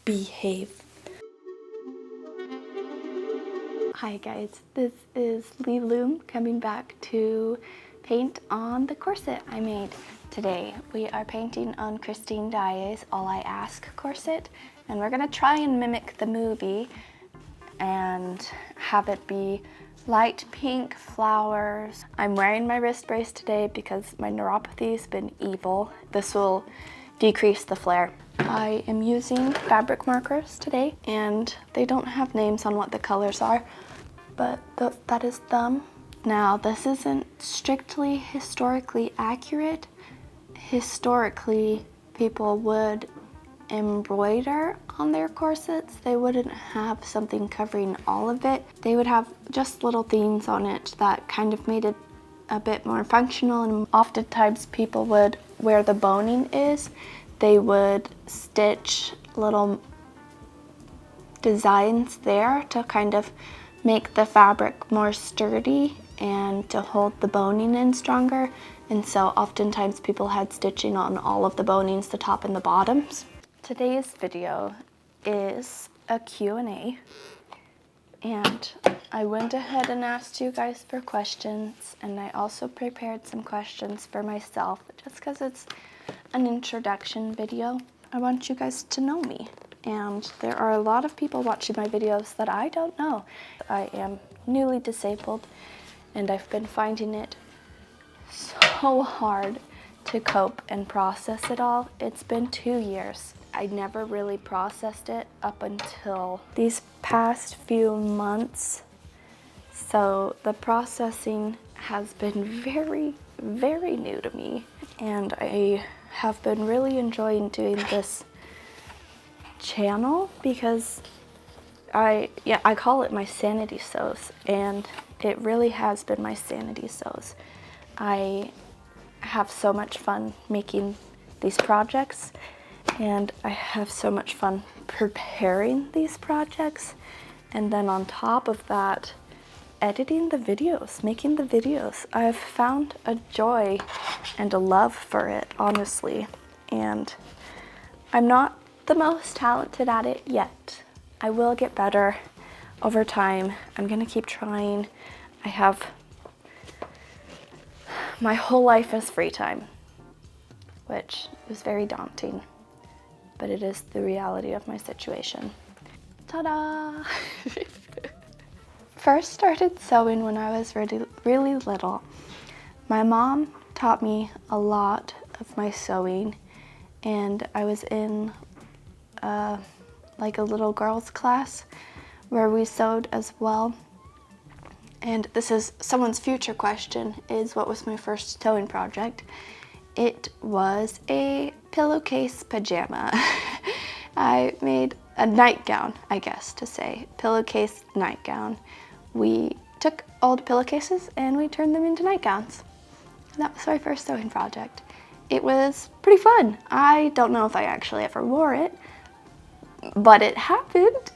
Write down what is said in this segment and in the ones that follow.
behave. Hi guys, this is Lee Loom coming back to paint on the corset I made today. We are painting on Christine Daae's All I Ask corset, and we're gonna try and mimic the movie and have it be light pink flowers. I'm wearing my wrist brace today because my neuropathy's been evil. This will decrease the flare. I am using fabric markers today, and they don't have names on what the colors are, but that is them. Now, this isn't strictly historically accurate. Historically, people would embroider on their corsets. They wouldn't have something covering all of it. They would have just little things on it that kind of made it a bit more functional, and oftentimes people would, where the boning is, they would stitch little designs there to kind of make the fabric more sturdy and to hold the boning in stronger. And so oftentimes people had stitching on all of the bonings, the top and the bottoms. Today's video is a Q&A, and I went ahead and asked you guys for questions, and I also prepared some questions for myself just because it's an introduction video. I want you guys to know me, and there are a lot of people watching my videos that I don't know. I am newly disabled, and I've been finding it so hard to cope and process it all. It's been 2 years. I never really processed it up until these past few months. So the processing has been very, very new to me, and I have been really enjoying doing this channel because I call it my sanity sews, and it really has been my sanity sews. I have so much fun making these projects, and I have so much fun preparing these projects, and then on top of that, editing the videos, making the videos. I've found a joy and a love for it, honestly, and I'm not the most talented at it yet. I will get better over time. I'm gonna keep trying. My whole life is free time, which is very daunting, but it is the reality of my situation. Ta-da! First started sewing when I was really little. My mom taught me a lot of my sewing, and I was in like a little girls class where we sewed as well. And this is someone's future question, is what was my first sewing project? It was a pillowcase pajama. I made a nightgown, I guess to say, pillowcase nightgown. We took old pillowcases and we turned them into nightgowns. That was my first sewing project. It was pretty fun. I don't know if I actually ever wore it, but it happened.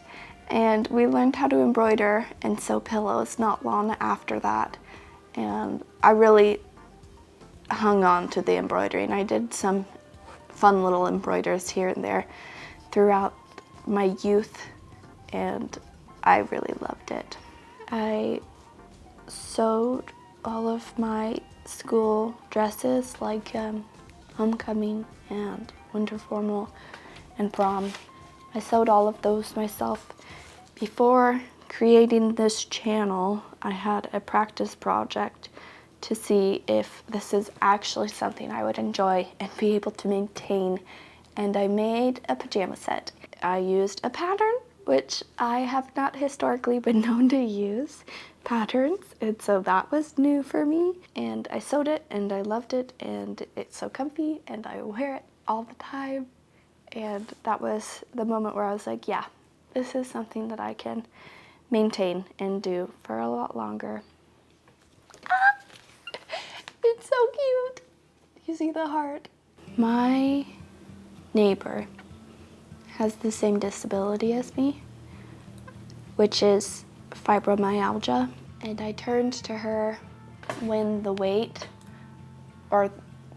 And we learned how to embroider and sew pillows not long after that. And I really hung on to the embroidery, and I did some fun little embroiders here and there throughout my youth, and I really loved it. I sewed all of my school dresses, like homecoming and winter formal and prom. I sewed all of those myself. Before creating this channel, I had a practice project to see if this is actually something I would enjoy and be able to maintain, and I made a pajama set. I used a pattern, which I have not historically been known to use patterns, and so that was new for me, and I sewed it and I loved it, and it's so comfy and I wear it all the time. And that was the moment where I was like, yeah, this is something that I can maintain and do for a lot longer. Ah, it's so cute. You see the heart? My neighbor has the same disability as me, which is fibromyalgia. And I turned to her when the weight or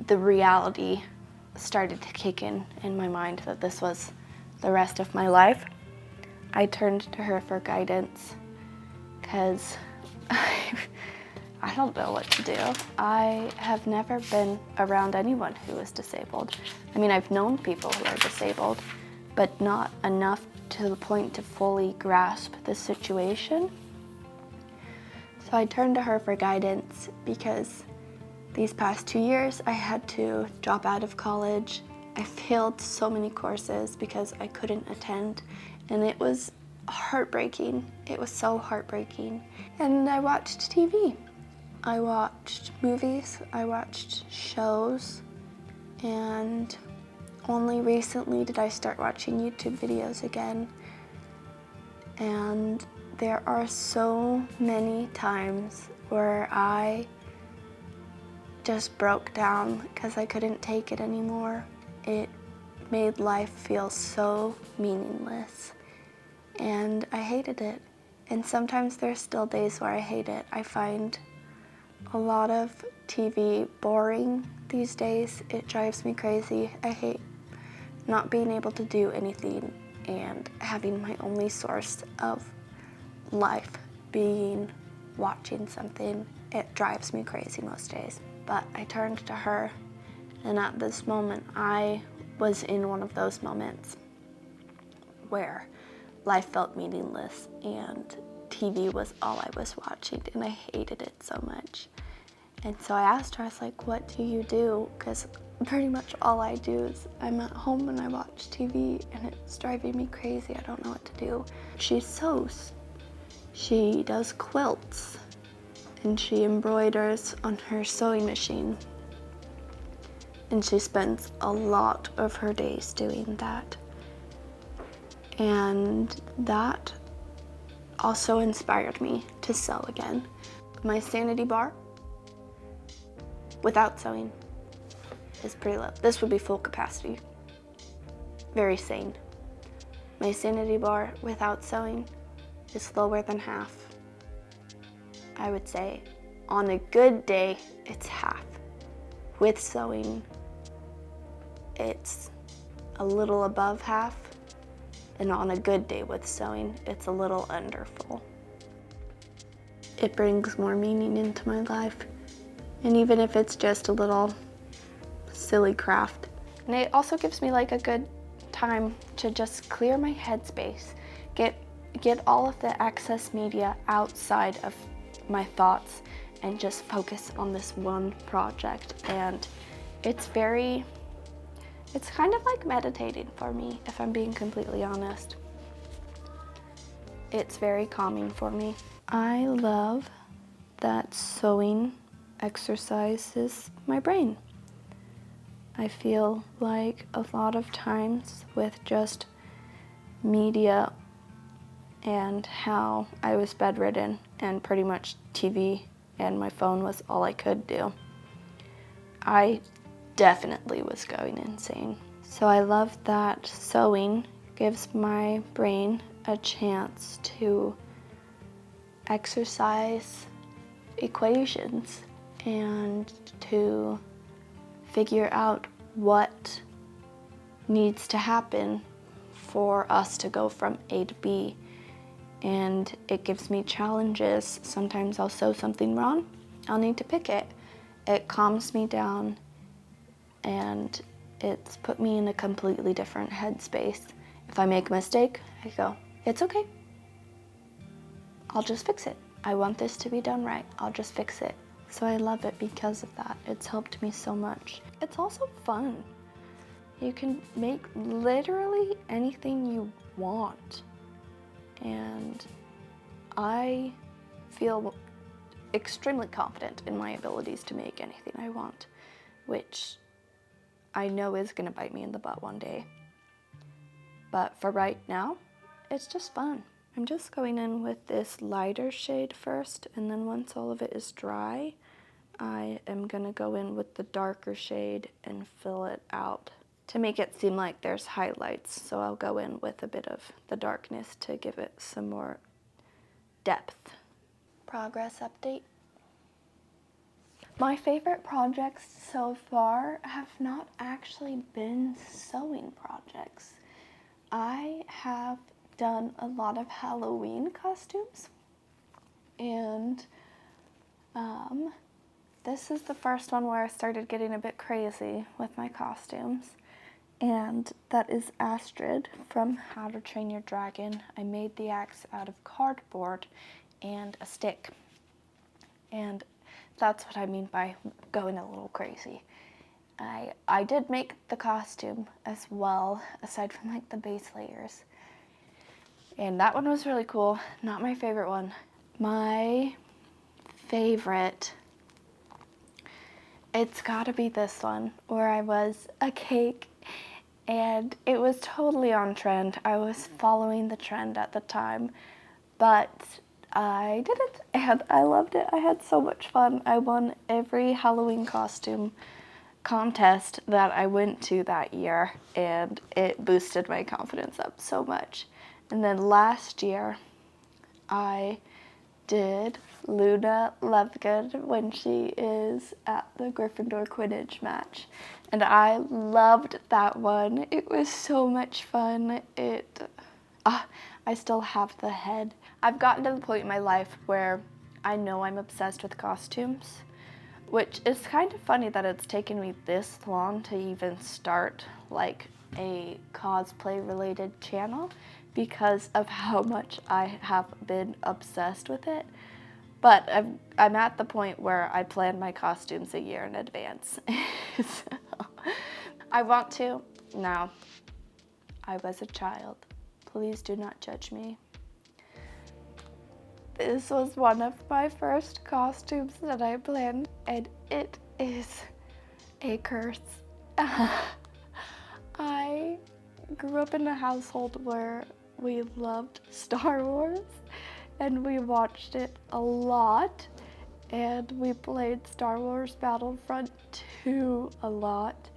the reality started to kick in my mind that this was the rest of my life. I turned to her for guidance because I don't know what to do. I have never been around anyone who is disabled. I mean, I've known people who are disabled, but not enough to the point to fully grasp the situation. So I turned to her for guidance because these past 2 years I had to drop out of college. I failed so many courses because I couldn't attend, and it was heartbreaking. It was so heartbreaking. And I watched TV. I watched movies, I watched shows, and only recently did I start watching YouTube videos again. And there are so many times where I just broke down because I couldn't take it anymore. It made life feel so meaningless, and I hated it. And sometimes there's still days where I hate it. I find a lot of TV boring these days. It drives me crazy. I hate not being able to do anything and having my only source of life being watching something. It drives me crazy most days. But I turned to her, and at this moment I was in one of those moments where life felt meaningless and TV was all I was watching, and I hated it so much. And so I asked her, I was like, what do you do? Because pretty much all I do is I'm at home and I watch TV, and it's driving me crazy. I don't know what to do. She sews. She does quilts, and she embroiders on her sewing machine. And she spends a lot of her days doing that. And that also inspired me to sew again. My sanity bar without sewing is pretty low. This would be full capacity. Very sane. My sanity bar without sewing is lower than half. I would say on a good day, it's half. With sewing, it's a little above half. And on a good day with sewing, it's a little under full. It brings more meaning into my life. And even if it's just a little silly craft. And it also gives me like a good time to just clear my headspace, get all of the excess media outside of my thoughts and just focus on this one project. And it's kind of like meditating for me, if I'm being completely honest. It's very calming for me. I love that sewing exercises my brain. I feel like a lot of times with just media and how I was bedridden and pretty much TV and my phone was all I could do, I definitely was going insane. So I love that sewing gives my brain a chance to exercise equations and to figure out what needs to happen for us to go from A to B. And it gives me challenges. Sometimes I'll sew something wrong, I'll need to pick it. It calms me down, and it's put me in a completely different headspace. If I make a mistake, I go, it's okay. I'll just fix it. I want this to be done right. I'll just fix it. So I love it because of that. It's helped me so much. It's also fun. You can make literally anything you want. And I feel extremely confident in my abilities to make anything I want, which I know is gonna bite me in the butt one day. But for right now, it's just fun. I'm just going in with this lighter shade first, and then once all of it is dry, I am gonna go in with the darker shade and fill it out to make it seem like there's highlights. So I'll go in with a bit of the darkness to give it some more depth. Progress update. My favorite projects so far have not actually been sewing projects. I have done a lot of Halloween costumes, and this is the first one where I started getting a bit crazy with my costumes, and that is Astrid from How to Train Your Dragon. I made the axe out of cardboard and a stick, and that's what I mean by going a little crazy. I did make the costume as well, aside from like the base layers. And that one was really cool. Not my favorite one. My favorite, it's gotta be this one, where I was a cake and it was totally on trend. I was following the trend at the time, but I did it and I loved it. I had so much fun. I won every Halloween costume contest that I went to that year, and it boosted my confidence up so much. And then last year, I did Luna Lovegood when she is at the Gryffindor Quidditch match. And I loved that one. It was so much fun. I still have the head. I've gotten to the point in my life where I know I'm obsessed with costumes, which is kind of funny that it's taken me this long to even start like a cosplay related channel because of how much I have been obsessed with it. But I'm at the point where I plan my costumes a year in advance. So, I want to. Now, I was a child. Please do not judge me. This was one of my first costumes that I planned, and it is a curse. I grew up in a household where we loved Star Wars, and we watched it a lot, and we played Star Wars Battlefront 2 a lot,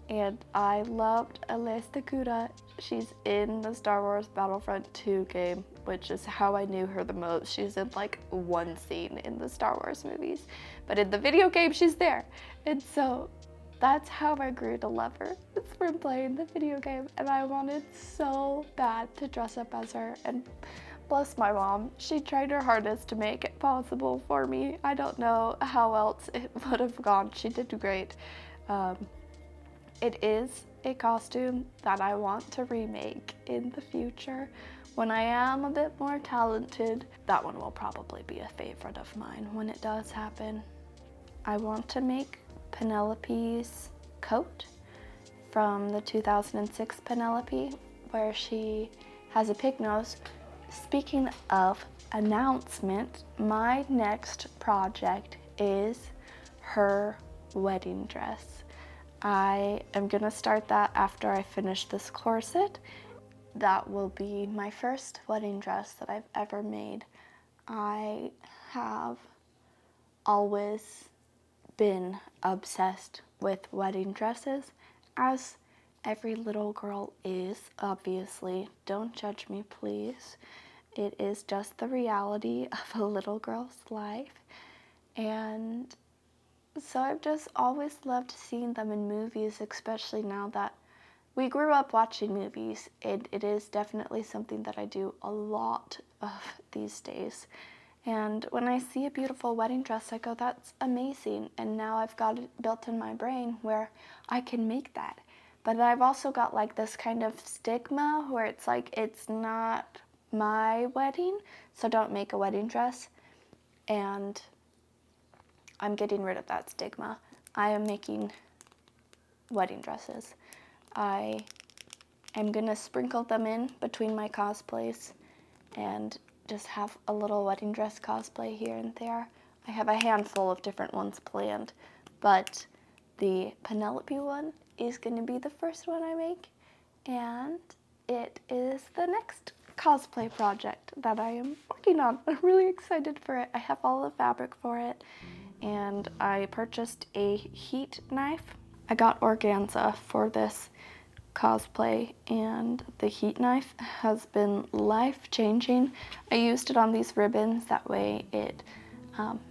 and I loved Alesta Kura. She's in the Star Wars Battlefront 2 game, which is how I knew her the most. She's in like one scene in the Star Wars movies, but in the video game, she's there. And so that's how I grew to love her. It's from playing the video game, and I wanted so bad to dress up as her. And bless my mom, she tried her hardest to make it possible for me. I don't know how else it would have gone. She did great. It is a costume that I want to remake in the future. When I am a bit more talented, that one will probably be a favorite of mine when it does happen. I want to make Penelope's coat from the 2006 Penelope, where she has a pig nose. Speaking of announcement, my next project is her wedding dress. I am gonna start that after I finish this corset. That will be my first wedding dress that I've ever made. I have always been obsessed with wedding dresses, as every little girl is, obviously. Don't judge me, please. It is just the reality of a little girl's life. And so I've just always loved seeing them in movies, especially now that we grew up watching movies. It is definitely something that I do a lot of these days. And when I see a beautiful wedding dress, I go, that's amazing. And now I've got it built in my brain where I can make that. But I've also got like this kind of stigma where it's like, it's not my wedding, so don't make a wedding dress. And I'm getting rid of that stigma. I am making wedding dresses. I am gonna sprinkle them in between my cosplays and just have a little wedding dress cosplay here and there. I have a handful of different ones planned, but the Penelope one is gonna be the first one I make, and it is the next cosplay project that I am working on. I'm really excited for it. I have all the fabric for it, and I purchased a heat knife. I got organza for this cosplay, and the heat knife has been life-changing. I used it on these ribbons, that way it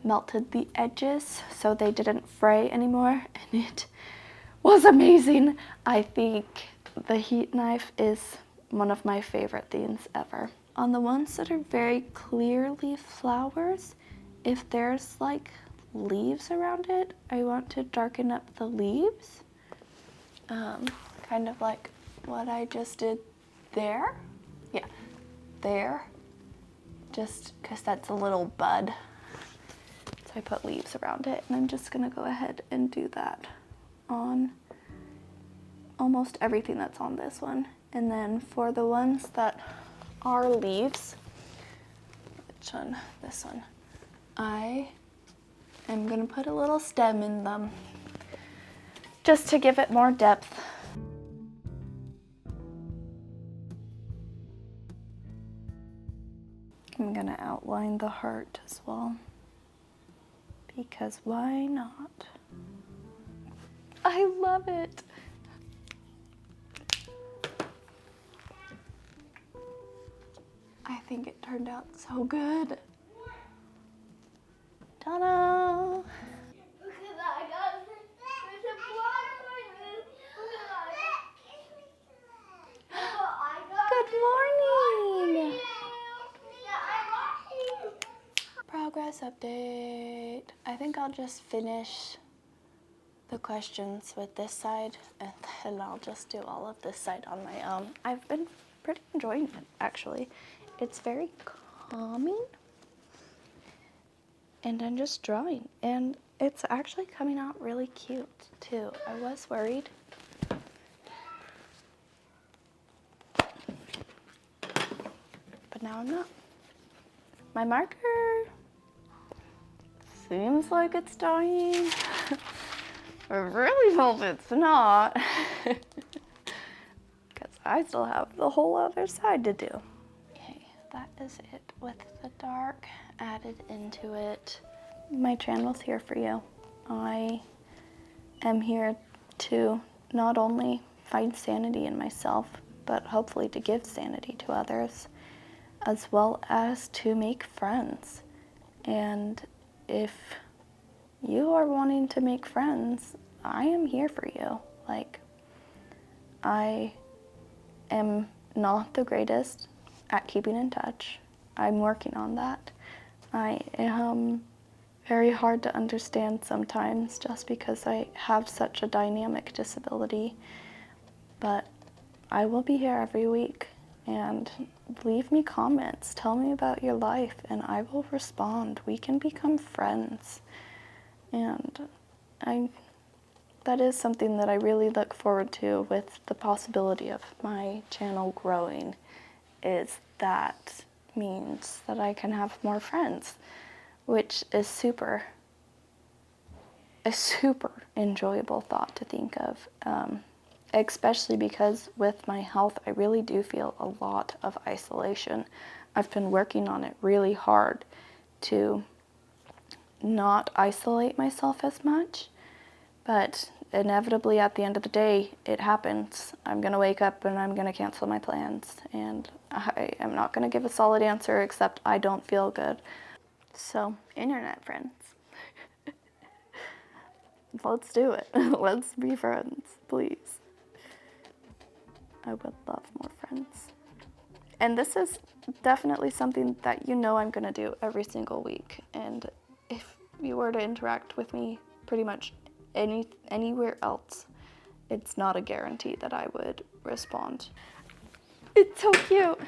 melted the edges so they didn't fray anymore, and it was amazing. I think the heat knife is one of my favorite themes ever. On the ones that are very clearly flowers, if there's like leaves around it, I want to darken up the leaves. Kind of like what I just did there. Yeah, there. Just because that's a little bud. So I put leaves around it, and I'm just gonna go ahead and do that on almost everything that's on this one. And then for the ones that are leaves, which one? This one. I am gonna put a little stem in them just to give it more depth. I'm gonna outline the heart as well, because why not? I love it. I think it turned out so good. Ta-da! Good morning! Progress update. I think I'll just finish the questions with this side, and then I'll just do all of this side on my own. I've been pretty enjoying it, actually. It's very calming, and I'm just drawing, and it's actually coming out really cute, too. I was worried. But now I'm not. My marker seems like it's dying. I really hope it's not, because I still have the whole other side to do. Okay, that is it with the dark added into it. My channel's here for you. I am here to not only find sanity in myself, but hopefully to give sanity to others, as well as to make friends. And if you are wanting to make friends, I am here for you. Like, I am not the greatest at keeping in touch. I'm working on that. I am very hard to understand sometimes just because I have such a dynamic disability. But I will be here every week, and leave me comments. Tell me about your life, and I will respond. We can become friends. And that is something that I really look forward to with the possibility of my channel growing, is that means that I can have more friends, which is a super enjoyable thought to think of, especially because with my health, I really do feel a lot of isolation. I've been working on it really hard to not isolate myself as much, but inevitably at the end of the day, it happens. I'm gonna wake up and I'm gonna cancel my plans, and I am not gonna give a solid answer except I don't feel good. So, internet friends, let's do it. Let's be friends, please. I would love more friends. And this is definitely something that you know I'm gonna do every single week. And if you were to interact with me pretty much anywhere else, it's not a guarantee that I would respond. It's so cute.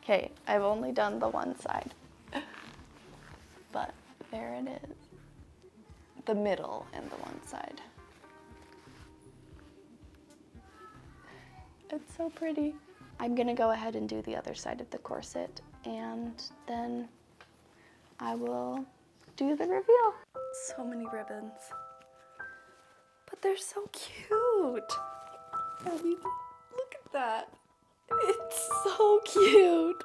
Okay, I've only done the one side, but there it is. The middle and the one side. It's so pretty. I'm gonna go ahead and do the other side of the corset, and then I will do the reveal. So many ribbons. But they're so cute. I mean, look at that. It's so cute.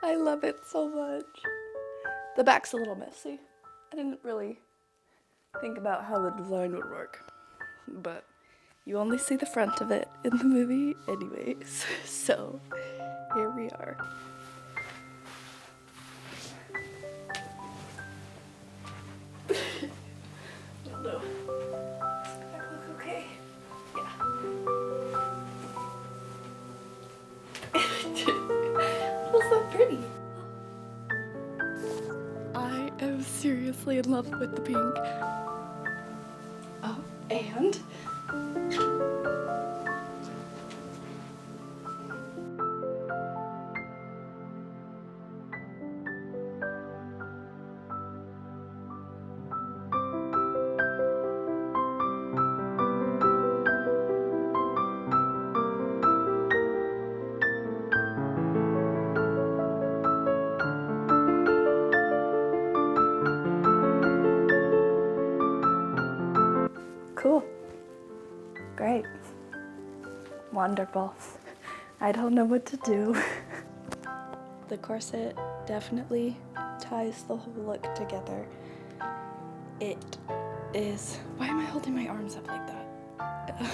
I love it so much. The back's a little messy. I didn't really think about how the design would work, but you only see the front of it in the movie anyways. So here we are. Oh no. Does that look okay? Yeah. seriously in love with the pink. Oh, and cool. Great. Wonderful. I don't know what to do. The corset definitely ties the whole look together. It is... Why am I holding my arms up like that?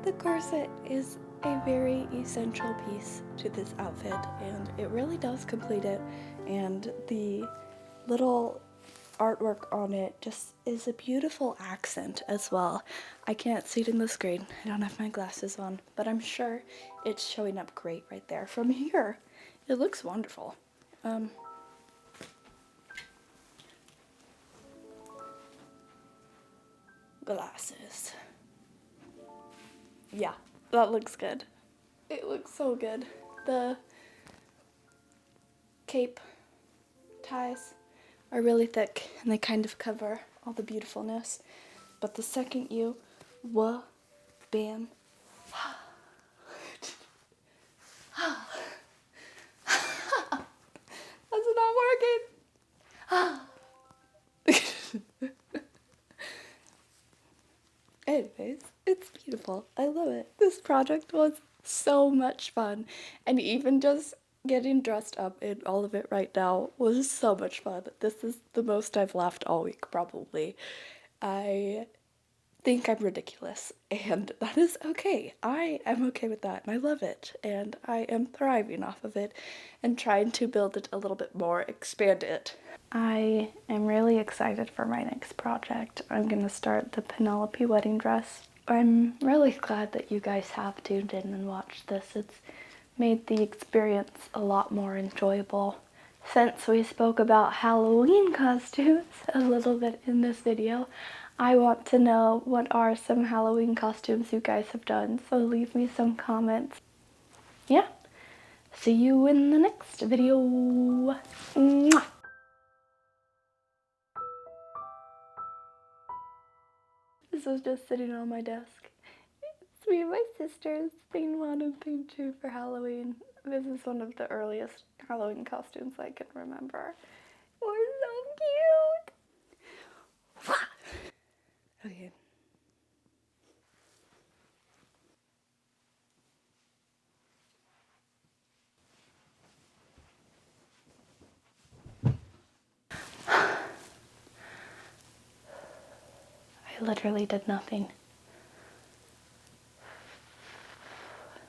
The corset is a very essential piece to this outfit, and it really does complete it, and the little artwork on it just is a beautiful accent as well. I can't see it in the screen, I don't have my glasses on, but I'm sure it's showing up great right there. From here, it looks wonderful. Glasses. Yeah, that looks good. It looks so good. The cape ties are really thick and they kind of cover all the beautifulness. But the second you bam, that's not working. Anyways, it's beautiful. I love it. This project was so much fun, and even just getting dressed up in all of it right now was so much fun. This is the most I've laughed all week, probably. I think I'm ridiculous, and that is okay. I am okay with that, and I love it, and I am thriving off of it and trying to build it a little bit more, expand it. I am really excited for my next project. I'm gonna start the Penelope wedding dress. I'm really glad that you guys have tuned in and watched this. It's made the experience a lot more enjoyable. Since we spoke about Halloween costumes a little bit in this video, I want to know what are some Halloween costumes you guys have done, so leave me some comments. Yeah, see you in the next video. Mwah! This was just sitting on my desk. It's me and my sisters, theme 1 and theme 2 for Halloween. This is one of the earliest Halloween costumes I can remember. We're so cute! Okay. I literally did nothing.